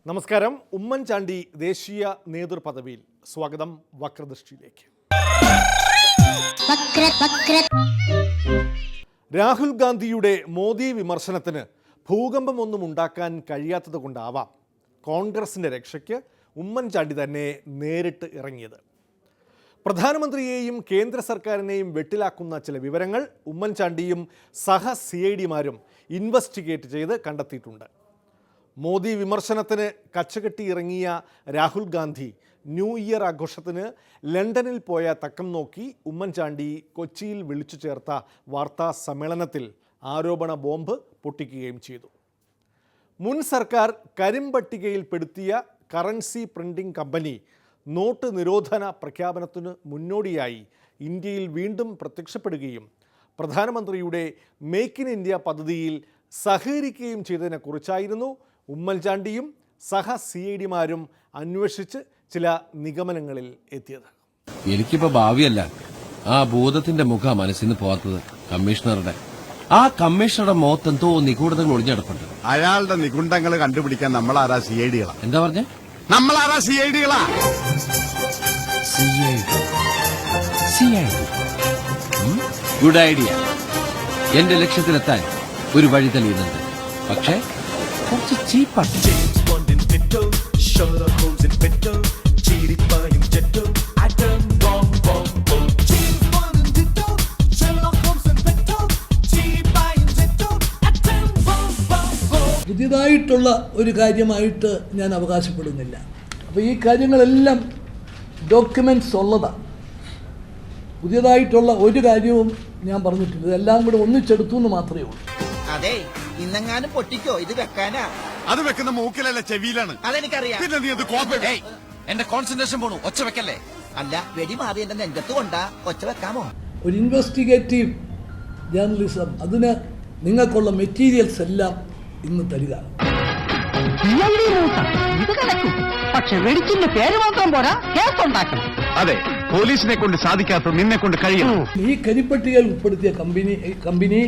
നമസ്കാരം. ഉമ്മൻചാണ്ടി ദേശീയ നേതൃപദവിയിൽ. സ്വാഗതം വക്രദൃഷ്ടിയിലേക്ക്. രാഹുൽ ഗാന്ധിയുടെ മോദി വിമർശനത്തിന് ഭൂകമ്പമൊന്നും ഉണ്ടാക്കാൻ കഴിയാത്തത് കൊണ്ടാവാം കോൺഗ്രസിൻ്റെ രക്ഷയ്ക്ക് ഉമ്മൻചാണ്ടി തന്നെ നേരിട്ട് ഇറങ്ങിയത്. പ്രധാനമന്ത്രിയെയും കേന്ദ്ര സർക്കാരിനെയും വെട്ടിലാക്കുന്ന ചില വിവരങ്ങൾ ഉമ്മൻചാണ്ടിയും സഹ CIDമാരും ഇൻവെസ്റ്റിഗേറ്റ് ചെയ്ത് കണ്ടെത്തിയിട്ടുണ്ട്. മോദി വിമർശനത്തിന് കച്ചകെട്ടി ഇറങ്ങിയ രാഹുൽ ഗാന്ധി ന്യൂ ഇയർ ആഘോഷത്തിന് ലണ്ടനിൽ പോയ തക്കം നോക്കി ഉമ്മൻചാണ്ടി കൊച്ചിയിൽ വിളിച്ചു ചേർത്ത വാർത്താ സമ്മേളനത്തിൽ ആരോപണ ബോംബ് പൊട്ടിക്കുകയും ചെയ്തു. മുൻ സർക്കാർ കരിമ്പട്ടികയിൽപ്പെടുത്തിയ കറൻസി പ്രിൻറ്റിംഗ് കമ്പനി നോട്ട് നിരോധന പ്രഖ്യാപനത്തിന് മുന്നോടിയായി ഇന്ത്യയിൽ വീണ്ടും പ്രത്യക്ഷപ്പെടുകയും പ്രധാനമന്ത്രിയുടെ മേക്ക് ഇൻ ഇന്ത്യ പദ്ധതിയിൽ സഹകരിക്കുകയും ചെയ്തതിനെക്കുറിച്ചായിരുന്നു ഉമ്മൻചാണ്ടിയും സഹ CIDമാരും അന്വേഷിച്ച് ചില നിഗമനങ്ങളിൽ എത്തിയത്. എനിക്കിപ്പോ ഭാവിയല്ല, ആ ഭൂതത്തിന്റെ മുഖ മനസ്സിന് പോകാത്തത്. ആ കമ്മീഷണറുടെ മുഖത്ത് എന്തോ നിഗൂഢതകൾ ഒളിഞ്ഞെടുപ്പുണ്ട്. അയാളുടെ നിഗുണ്ടങ്ങൾ കണ്ടുപിടിക്കാൻ നമ്മളാരാ CIDകളാ. എന്താ പറഞ്ഞേ? നമ്മളാരാ CIDകളാ. Good idea. എന്റെ ലക്ഷ്യത്തിലെത്താൻ ഒരു വഴി തെളിയുന്നുണ്ട്. പക്ഷേ കുറച്ച് ചീപ്പാണ്. പുതിയതായിട്ടുള്ള ഒരു കാര്യമായിട്ട് ഞാൻ അവകാശപ്പെടുന്നില്ല. അപ്പോൾ ഈ കാര്യങ്ങളെല്ലാം ഡോക്യുമെന്റ്സ് ഉള്ളതാണ്. പുതിയതായിട്ടുള്ള ഒരു കാര്യവും ഞാൻ പറഞ്ഞിട്ടില്ല. ഇതെല്ലാം കൂടെ ഒന്നിച്ചെടുത്തു എന്ന് മാത്രമേ ഉള്ളൂ. അതെ, ഇന്നെങ്ങാനും പൊട്ടിക്കോ, ഇത് വെക്കാനാ. അത് വെക്കുന്ന മൂക്കിലല്ല, ചെവിയിലാണ്. അതെനിക്കറിയാം. പിന്നെ നീ അത് കോപ്പി. എന്റെ കോൺസെൻട്രേഷൻ പോണു. ഒച്ച വെക്കല്ലേ. അല്ല, വെടി മാറി എന്റെ നെഞ്ചത്ത് കൊണ്ടാ ഒച്ച വെക്കാമോ? ഒരു ഇൻവെസ്റ്റിഗേറ്റീവ് ജേർണലിസം, അതിന് നിങ്ങൾക്കുള്ള മെറ്റീരിയൽസ് എല്ലാം ഇന്ന് തരിക. പക്ഷെ വെടിച്ചിന്റെ പേര് മാത്രം പോരാ, കേസുണ്ടാക്കണം. അതെ, പോലീസിനെ കൊണ്ട് സാധിക്കാത്ത നിന്നെ കൊണ്ട് കഴിയും. ഈ കരിപ്പട്ടികയിൽ ഉൾപ്പെടുത്തിയ കമ്പനി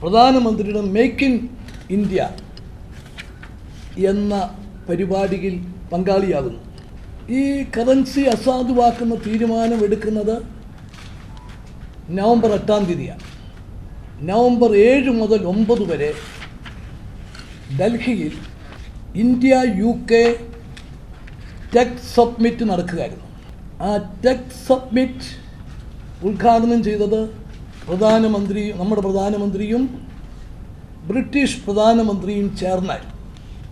പ്രധാനമന്ത്രിയുടെ മേക്ക് ഇൻ ഇന്ത്യ എന്ന പരിപാടിയിൽ പങ്കാളിയാകുന്നു. ഈ കറൻസി അസാധുവാക്കുന്ന തീരുമാനമെടുക്കുന്നത് നവംബർ 8-ാം തീയതിയാണ്. നവംബർ 7 മുതൽ 9 വരെ ഡൽഹിയിൽ ഇന്ത്യ UK ടെക് സബ്മിറ്റ് നടക്കുകയായിരുന്നു. ആ ടെക് സബ്മിറ്റ് ഉദ്ഘാടനം ചെയ്തത് നമ്മുടെ പ്രധാനമന്ത്രിയും ബ്രിട്ടീഷ് പ്രധാനമന്ത്രിയും ചേർന്നാൽ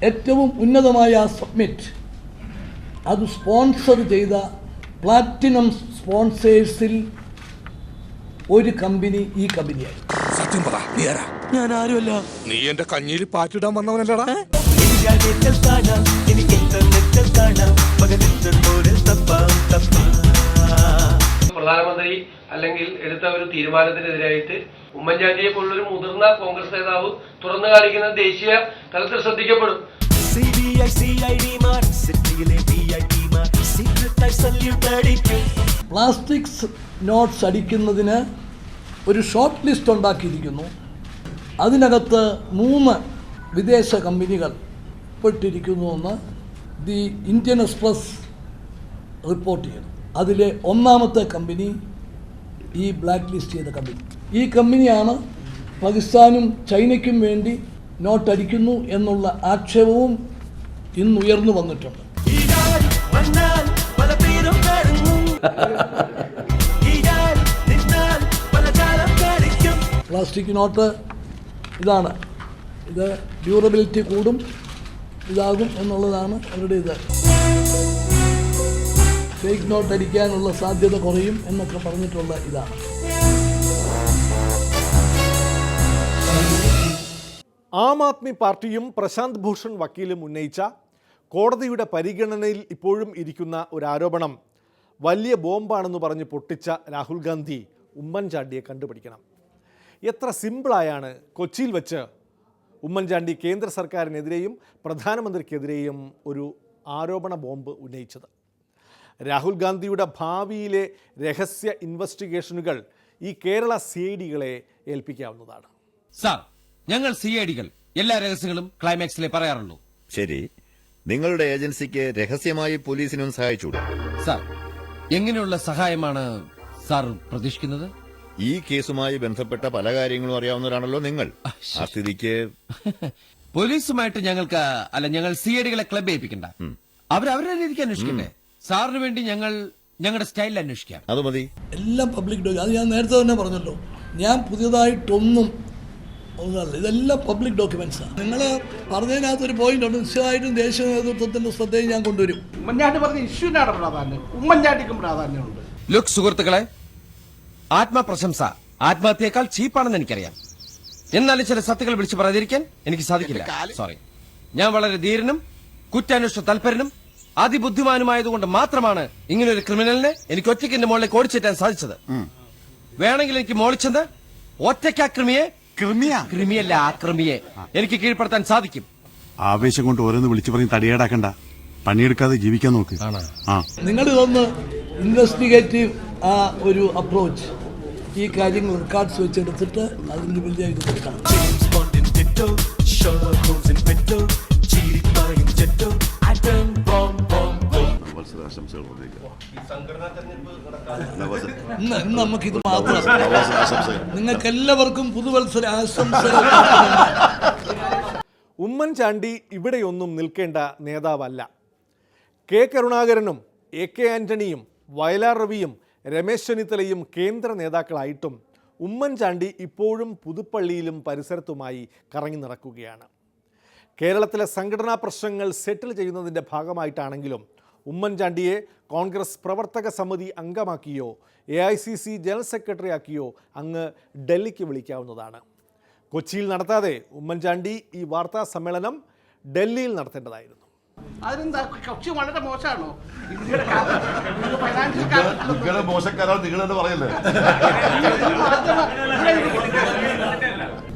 ഏറ്റവും ഉന്നതമായ ആ സബ്മിറ്റ് അത് സ്പോൺസർ ചെയ്ത പ്ലാറ്റിനം സ്പോൺസേഴ്സിൽ ഒരു കമ്പനി ഈ കമ്പനിയായി. സത്യം പറ, നീ ആരാ? ഞാൻ ആരുമല്ല. നീ എന്റെ കഞ്ഞിയിൽ പാറ്റിടാൻ വന്നവനല്ലടാ. പ്രധാനമന്ത്രി അല്ലെങ്കിൽ എടുത്ത ഒരു തീരുമാനത്തിനെതിരായിട്ട് ഉമ്മൻചാണ്ടിയെ പോലുള്ളൊരു മുതിർന്ന കോൺഗ്രസ് നേതാവ് തുറന്നു കാണിക്കുന്ന ദേശീയ തലത്തിൽ ശ്രദ്ധിക്കപ്പെടും. പ്ലാസ്റ്റിക്സ് നോട്ട്സ് അടിക്കുന്നതിന് ഒരു ഷോർട്ട് ലിസ്റ്റ് ഉണ്ടാക്കിയിരിക്കുന്നു. അതിനകത്ത് 3 വിദേശ കമ്പനികൾ പെട്ടിരിക്കുന്നുവെന്ന് ദി ഇന്ത്യൻ എക്സ്പ്രസ് റിപ്പോർട്ട് ചെയ്യുന്നു. അതിലെ 1-ാമത്തെ കമ്പനി ഈ ബ്ലാക്ക് ലിസ്റ്റ് ചെയ്ത കമ്പനി. ഈ കമ്പനിയാണ് പാകിസ്ഥാനും ചൈനയ്ക്കും വേണ്ടി നോട്ട് അടിക്കുന്നു എന്നുള്ള ആക്ഷേപവും ഇന്ന് ഉയർന്നു വന്നിട്ടുണ്ട്. പ്ലാസ്റ്റിക് നോട്ട് ഇതാണ്, ഇത് ഡ്യൂറബിലിറ്റി കൂടും, ഇതാകും എന്നുള്ളതാണ് അവരുടെ ഇത്. ഫേക്ക് നോട്ട് അടിക്കാനുള്ള സാധ്യത കുറയും എന്നൊക്കെ പറഞ്ഞിട്ടുള്ള ഇതാണ്. ആം ആദ്മി പാർട്ടിയും പ്രശാന്ത് ഭൂഷൺ വക്കീലും ഉന്നയിച്ച കോടതിയുടെ പരിഗണനയിൽ ഇപ്പോഴും ഇരിക്കുന്ന ഒരു ആരോപണം വലിയ ബോംബാണെന്ന് പറഞ്ഞ് പൊട്ടിച്ച രാഹുൽ ഗാന്ധി ഉമ്മൻചാണ്ടിയെ കണ്ടുപിടിക്കണം. എത്ര സിമ്പിളായാണ് കൊച്ചിയിൽ വെച്ച് ഉമ്മൻചാണ്ടി കേന്ദ്ര സർക്കാരിനെതിരെയും പ്രധാനമന്ത്രിക്കെതിരെയും ഒരു ആരോപണ ബോംബ് ഉന്നയിച്ചത്. രാഹുൽ ഗാന്ധിയുടെ ഭാവിയിലെ രഹസ്യ ഇൻവെസ്റ്റിഗേഷനുകൾ ഈ കേരള CIDകളെ ഏൽപ്പിക്കാവുന്നതാണ്. സാർ, ഞങ്ങൾ CIDകൾ എല്ലാ രഹസ്യങ്ങളും ക്ലൈമാക്സിലെ പറയാറുള്ളൂ. ശരി, നിങ്ങളുടെ ഏജൻസിക്ക് രഹസ്യമായി പോലീസിനും സഹായിച്ചൂടെ? സാർ, എങ്ങനെയുള്ള സഹായമാണ് സാർ പ്രതീക്ഷിക്കുന്നത്? ഈ കേസുമായി ബന്ധപ്പെട്ട പല കാര്യങ്ങളും അറിയാവുന്നവരാണല്ലോ നിങ്ങൾ. ആ സ്ഥിതിക്ക് പോലീസുമായിട്ട് ഞങ്ങൾ CIDകളെ ക്ലബ് ഏൽപ്പിക്കണ്ട. അവരവരുടെ രീതിക്ക് അന്വേഷിക്കട്ടെ. സാറിന് വേണ്ടി ഞങ്ങളുടെ സ്റ്റൈലിൽ അന്വേഷിക്കാം. അത് മതി. എല്ലാം പബ്ലിക് അത് ഞാൻ നേരത്തെ തന്നെ പറഞ്ഞല്ലോ. ഞാൻ പുതിയതായിട്ടൊന്നും ഇതെല്ലാം പബ്ലിക് ഡോക്യുമെന്റ്സാണ്. നിങ്ങൾ പറഞ്ഞതിനകത്തൊരു പോയിന്റ് ഉണ്ട്. നിശ്ചയമായിട്ടും ദേശീയ നേതൃത്വത്തിന്റെ ശ്രദ്ധയിൽ ഞാൻ കൊണ്ടുവരും. ഉമ്മൻചാണ്ടി പറഞ്ഞ ഇഷ്യൂവിനാണ് പ്രാധാന്യം, ഉമ്മൻചാണ്ടിക്കും പ്രാധാന്യമുണ്ട്. ലുക്ക് സുഹൃത്തുക്കളെ, ആത്മപ്രശംസ ആത്മഹത്യയേക്കാൾ ചീപ്പാണെന്ന് എനിക്കറിയാം. എന്നാലും ചില സത്യങ്ങൾ വിളിച്ചു പറയാതിരിക്കാൻ എനിക്ക് സാധിക്കില്ല. സോറി. ഞാൻ വളരെ ധീരനും കുറ്റാന്വേഷണ തൽപരനും അതിബുദ്ധിമാനുമായതുകൊണ്ട് മാത്രമാണ് ഇങ്ങനൊരു ക്രിമിനലിനെ എനിക്ക് ഒറ്റയ്ക്ക് എന്റെ മുകളിലേക്ക് ഓടിച്ചേറ്റാൻ സാധിച്ചത്. വേണമെങ്കിൽ എനിക്ക് മോളിച്ചെന്ന് ഒറ്റയ്ക്ക് ക്രിമിയല്ല ആക്രമിയെ എനിക്ക് കീഴ്പ്പെടുത്താൻ സാധിക്കും. ആവേശം കൊണ്ട് ഓരോന്ന് വിളിച്ചു പറഞ്ഞ് തടിയേടാക്കണ്ട, പണിയെടുക്കാതെ ജീവിക്കാൻ നോക്ക്. നിങ്ങൾ ഇതൊന്ന് ഇൻവെസ്റ്റിഗേറ്റീവ് ഒരു അപ്രോച്ച്, ഈ കാര്യങ്ങൾ റെക്കോർഡ്സ് വെച്ചെടുത്തിട്ട് അതിന് വലിയ ഇത് കൊടുക്കണം. നമുക്കിത് മാത്രം നിങ്ങൾക്ക് എല്ലാവർക്കും പുതുവത്സര ആശംസകൾ. ഉമ്മൻചാണ്ടി ഇവിടെയൊന്നും നിൽക്കേണ്ട നേതാവല്ല. കെ കരുണാകരനും AK ആന്റണിയും വയലാർ രവിയും രമേശ് ചെന്നിത്തലയും കേന്ദ്ര നേതാക്കളായിട്ടും ഉമ്മൻചാണ്ടി ഇപ്പോഴും പുതുപ്പള്ളിയിലും പരിസരത്തുമായി കറങ്ങി നടക്കുകയാണ്. കേരളത്തിലെ സംഘടനാ പ്രശ്നങ്ങൾ സെറ്റിൽ ചെയ്യുന്നതിൻ്റെ ഭാഗമായിട്ടാണെങ്കിലും ഉമ്മൻചാണ്ടിയെ കോൺഗ്രസ് പ്രവർത്തക സമിതി അംഗമാക്കിയോ AICC ജനറൽ സെക്രട്ടറി ആക്കിയോ അങ്ങ് ഡൽഹിക്ക് വിളിക്കാവുന്നതാണ്. കൊച്ചിയിൽ നടത്താതെ ഉമ്മൻചാണ്ടി ഈ വാർത്താ സമ്മേളനം ഡൽഹിയിൽ നടത്തേണ്ടതായിരുന്നു. അതിനെന്താ, കൊച്ചി വളരെ മോശമാണോ?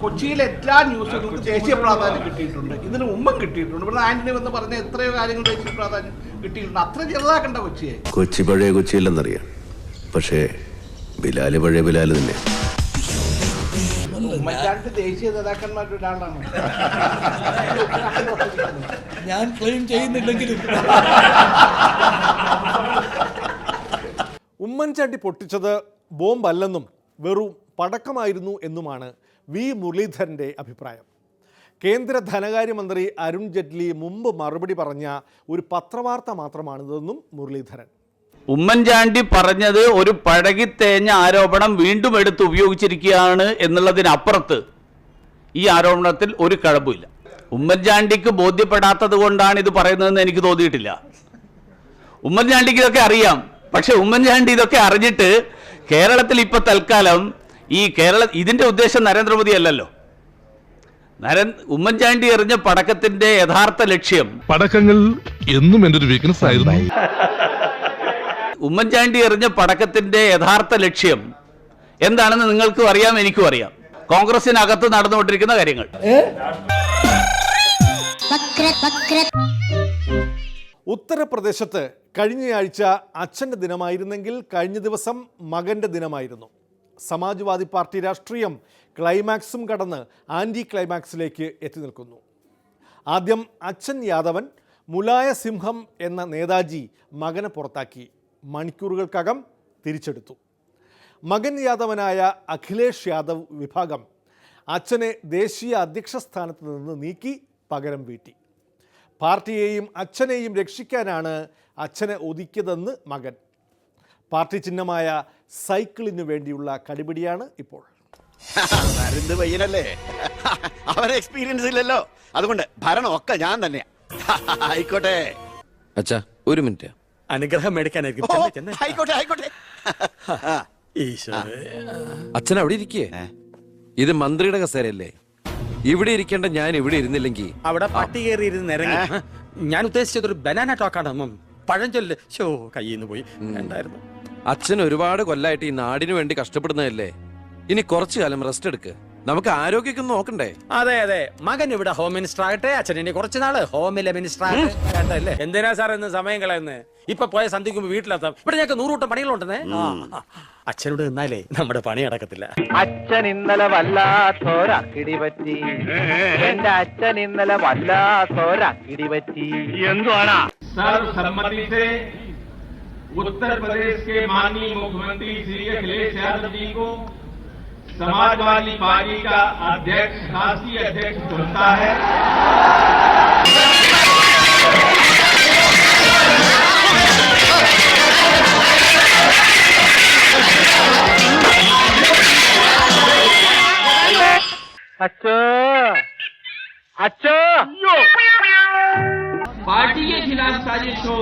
കൊച്ചിയിലെ എല്ലാ ന്യൂസുകൾക്കും ദേശീയ പ്രാധാന്യം കിട്ടിയിട്ടുണ്ട്. ഇതിന് മുമ്പും കിട്ടിയിട്ടുണ്ട്. ഇവിടെ ആന്റണി എന്ന് പറഞ്ഞ എത്രയോ കാര്യങ്ങൾ ദേശീയ പ്രാധാന്യം കിട്ടിയിട്ടുണ്ട്. അത്ര ചെറുതാക്കണ്ട കൊച്ചിയെ. കൊച്ചി പഴയ കൊച്ചിയില്ലെന്നറിയാം, പക്ഷേ ബിലാല് പഴയ ബിലാല് തന്നെ. ഉമ്മൻചാണ്ടി ദേശീയ നേതാക്കന്മാരുടെ ഒരാളാണ്. ഞാൻ ക്ലെയിം ചെയ്യുന്നില്ലെങ്കിലും ഉമ്മൻചാണ്ടി പൊട്ടിച്ചത് ബോംബല്ലെന്നും വെറും പടക്കമായിരുന്നു എന്നുമാണ് വി മുരളീധരൻ്റെ അഭിപ്രായം. കേന്ദ്ര ധനകാര്യമന്ത്രി അരുൺ ജെയ്റ്റ്ലി മുമ്പ് മറുപടി പറഞ്ഞ ഒരു പത്രവാർത്ത മാത്രമാണിതെന്നും മുരളീധരൻ. ഉമ്മൻചാണ്ടി പറഞ്ഞത് ഒരു പഴകിത്തേഞ്ഞ ആരോപണം വീണ്ടും എടുത്ത് ഉപയോഗിച്ചിരിക്കുകയാണ് എന്നുള്ളതിനപ്പുറത്ത് ഈ ആരോപണത്തിൽ ഒരു കഴമ്പുമില്ല. ഉമ്മൻചാണ്ടിക്ക് ബോധ്യപ്പെടാത്തത് കൊണ്ടാണ് ഇത് പറയുന്നതെന്ന് എനിക്ക് തോന്നിയിട്ടില്ല. ഉമ്മൻചാണ്ടിക്ക് ഇതൊക്കെ അറിയാം. പക്ഷെ ഉമ്മൻചാണ്ടി ഇതൊക്കെ അറിഞ്ഞിട്ട് കേരളത്തിൽ ഇപ്പൊ തൽക്കാലം ഇതിന്റെ ഉദ്ദേശം നരേന്ദ്രമോദി അല്ലല്ലോ. ഉമ്മൻചാണ്ടി എറിഞ്ഞ പടക്കത്തിന്റെ യഥാർത്ഥ ലക്ഷ്യം, പടക്കങ്ങൾ എന്നും എന്റെ ഒരു വീക്ക്നെസ് ആയിരുന്നു. ഉമ്മൻചാണ്ടി എറിഞ്ഞ പടക്കത്തിന്റെ യഥാർത്ഥ ലക്ഷ്യം എന്താണെന്ന് നിങ്ങൾക്കും അറിയാം, എനിക്കും അറിയാം. കോൺഗ്രസിനകത്ത് നടന്നുകൊണ്ടിരിക്കുന്ന കാര്യങ്ങൾ. ഉത്തർപ്രദേശത്ത് കഴിഞ്ഞയാഴ്ച അച്ഛൻ്റെ ദിനമായിരുന്നെങ്കിൽ കഴിഞ്ഞ ദിവസം മകൻ്റെ ദിനമായിരുന്നു. സമാജ്വാദി പാർട്ടി രാഷ്ട്രീയം ക്ലൈമാക്സും കടന്ന് ആൻറ്റി ക്ലൈമാക്സിലേക്ക് എത്തി നിൽക്കുന്നു. ആദ്യം അച്ഛൻ യാദവൻ മുലായ സിംഹം എന്ന നേതാജി മകനെ പുറത്താക്കി മണിക്കൂറുകൾക്കകം തിരിച്ചെടുത്തു. മകൻ യാദവനായ അഖിലേഷ് യാദവ് വിഭാഗം അച്ഛനെ ദേശീയ അധ്യക്ഷ സ്ഥാനത്ത് നിന്ന് നീക്കി പകരം വീട്ടി. പാർട്ടിയെയും അച്ഛനെയും രക്ഷിക്കാനാണ് അച്ഛനെ ഒതുക്കിയതെന്ന് മകൻ. പാർട്ടി ചിഹ്നമായ സൈക്കിളിനു വേണ്ടിയുള്ള കടിപിടിയാണ് ഇപ്പോൾ. അവരെ എക്സ്പീരിയൻസ് ഇല്ലല്ലോ, അതുകൊണ്ട് ഭരണമൊക്കെ ഞാൻ തന്നെയാ. ആയിക്കോട്ടെ അച്ഛാ, ഒരു മിനിറ്റ്. അനുഗ്രഹം മേടിക്കാനായിരിക്കും. ആയിക്കോട്ടെ ആയിക്കോട്ടെ. അച്ഛൻ അവിടെ ഇരിക്കേ. ഇത് മന്ത്രിയുടെ കസേരയല്ലേ. ഇവിടെ ഇരിക്കേണ്ട ഞാൻ ഇവിടെ ഇരുന്നില്ലെങ്കിൽ അവിടെ പട്ടി കയറി ഇരുന്ന് ഇറങ്ങി. ഞാൻ ഉദ്ദേശിച്ചത് ഒരു ബനാന ടോക്കാണ്. പഴഞ്ചൊല്ല് കയ്യിൽ നിന്ന് പോയി ഉണ്ടായിരുന്നു. അച്ഛൻ ഒരുപാട് കൊല്ലായിട്ട് ഈ നാടിനു വേണ്ടി കഷ്ടപ്പെടുന്നതല്ലേ. ഇനി കുറച്ചു കാലം റെസ്റ്റ് എടുക്ക്. നമുക്ക് ആരോഗ്യമൊക്കെ നോക്കണ്ടേ? അതെ അതെ, മകൻ ഇവിടെ ഹോം മിനിസ്റ്റർ ആകട്ടെ, അച്ഛൻ ഇനി കുറച്ച് നാള് ഹോമിലെ മിനിസ്റ്റർ ആകട്ടെ. കേട്ടല്ലേ? എന്തിനാ സാർ ഇന്ന് സമയം കളയുന്നത്? ഇപ്പൊ പോയ സന്ധിക്കുമ്പോ വീട്ടിലെത്താം. ഇവിടെ ഞങ്ങൾക്ക് 100 കൂട്ടം പണികളുണ്ടെന്നേ. അച്ഛനോട് നിന്നാലേ നമ്മുടെ പണി നടക്കത്തില്ല. അച്ഛൻ ഇന്നലെ വല്ലാത്തോരക്കിടി പറ്റി, എന്റെ അച്ഛൻ ഇന്നലെ വല്ലാത്തോരക്കിടി പറ്റി. എന്തുവാണ്? सर्वसम्मति से उत्तर प्रदेश के माननीय मुख्यमंत्री श्री अखिलेश यादव जी को समाजवादी पार्टी का अध्यक्ष, राष्ट्रीय अध्यक्ष चुनता है। അച്ഛോ അച്ഛോ, पार्टी के खिलाफ साजिश हो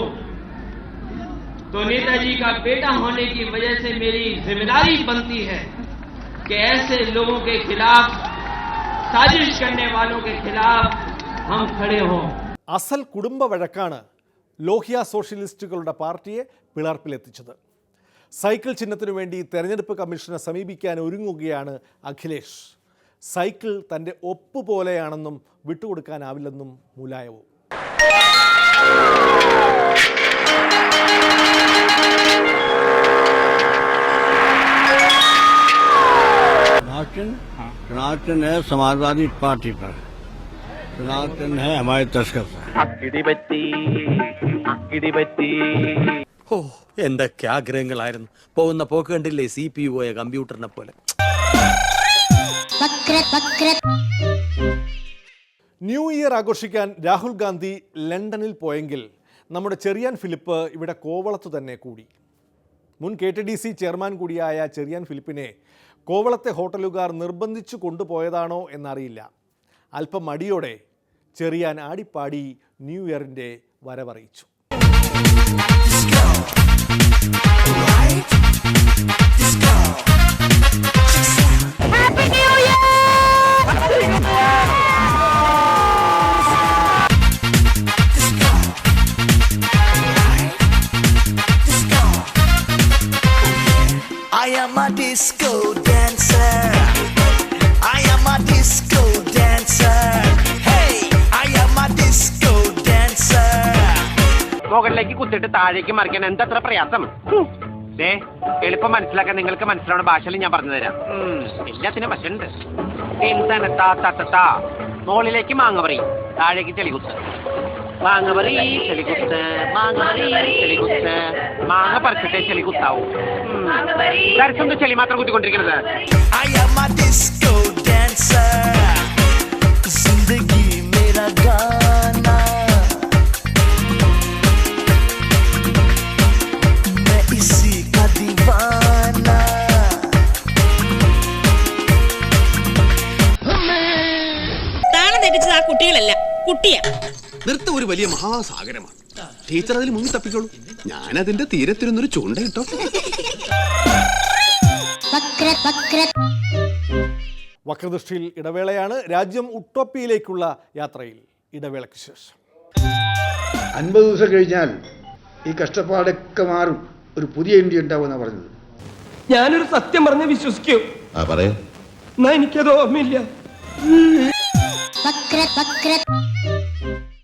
तो नेताजी का बेटा होने की वजह से मेरी जिम्मेदारी बनती है कि ऐसे लोगों के खिलाफ, साजिश करने वालों के खिलाफ हम खड़े हों। അസൽ കുടുംബ വഴക്കാണ് ലോഹ്യ സോഷ്യലിസ്റ്റുകളുടെ പാർട്ടിയെ പിളർപ്പിലെത്തിച്ചത്. സൈക്കിൾ ചിഹ്നത്തിനു വേണ്ടി തെരഞ്ഞെടുപ്പ് കമ്മീഷനെ സമീപിക്കാൻ ഒരുങ്ങുകയാണ് അഖിലേഷ്. സൈക്കിൾ തൻ്റെ ഒപ്പ് പോലെയാണെന്നും വിട്ടുകൊടുക്കാനാവില്ലെന്നും മുലായവും. सनातन है समाजवादी पार्टी पर, सनातन है हमारे तस्कर पर। അക്കിടി പറ്റി അക്കിടി പറ്റി. ഓ, എന്തൊക്കെ ആഗ്രഹങ്ങളായിരുന്നു. പോകുന്ന പോക്ക് കണ്ടില്ലേ, CPU പോയ കമ്പ്യൂട്ടറിനെ പോലെ. ന്യൂ ഇയർ ആഘോഷിക്കാൻ രാഹുൽ ഗാന്ധി ലണ്ടനിൽ പോയെങ്കിൽ നമ്മുടെ ചെറിയാൻ ഫിലിപ്പ് ഇവിടെ കോവളത്ത് തന്നെ കൂടി. മുൻ KTDC ചെയർമാൻ കൂടിയായ ചെറിയാൻ ഫിലിപ്പിനെ കോവളത്തെ ഹോട്ടലുകാർ നിർബന്ധിച്ചു കൊണ്ടുപോയതാണോ എന്നറിയില്ല. അല്പം മടിയോടെ ചെറിയാൻ ആടിപ്പാടി ന്യൂ ഇയറിൻ്റെ വരവറിയിച്ചു. I am a disco dancer. I am a disco dancer. Hey, I am a disco dancer. മുകളിലേക്ക് കുത്തിട്ട് താഴേക്ക് മറിക്കാൻ എന്തത്ര പ്രയാസം. എളുപ്പം മനസ്സിലാക്കാൻ നിങ്ങൾക്ക് മനസ്സിലാവുന്ന ഭാഷയിൽ ഞാൻ പറഞ്ഞു തരാം. എല്ലാത്തിനും പറ്റുണ്ട്. മുകളിലേക്ക് മാങ്ങപറി, താഴേക്ക് ചെളികുത്ത്. മാങ്ങപറി ചെളികുത്ത്, മാങ്ങപറി ചെളികുത്ത്. മാങ്ങ പറിച്ചിട്ടേ ചെളികുത്താവും. ദർശനം ചെളി മാത്രം കുത്തിക്കൊണ്ടിരിക്കുന്നത്. I am a disco dancer. जिंदगी मेरा गाना, मैं इसी का दीवाना. താളം തെറ്റിച്ചത് ആ കുട്ടികളല്ല, കുട്ടിയാ. നൃത്തം ഒരു വലിയ മഹാസാഗരമാണ്. ടീച്ചർ അതിൽ മുങ്ങി തപ്പിക്കോളൂ. ഞാനതിന്റെ തീരത്തിരുന്നൊരു ചൂണ്ടയിട്ടോ. വക്രദൃഷ്ടിയിൽ ഇടവേളയാണ്. രാജ്യം ഉട്ടോപ്പിയിലേക്കുള്ള യാത്രയിൽ ഇടവേളയ്ക്ക് ശേഷം. 50 ദിവസം കഴിഞ്ഞാൽ ഈ കഷ്ടപ്പാടൊക്കെ മാറും, ഒരു പുതിയ ഇന്ത്യ ഉണ്ടാവുമെന്നാണ് പറഞ്ഞത്. ഞാനൊരു സത്യം പറഞ്ഞ് വിശ്വസിക്കൂ. പറയാ എന്നാ എനിക്കത് ഓർമ്മയില്ല.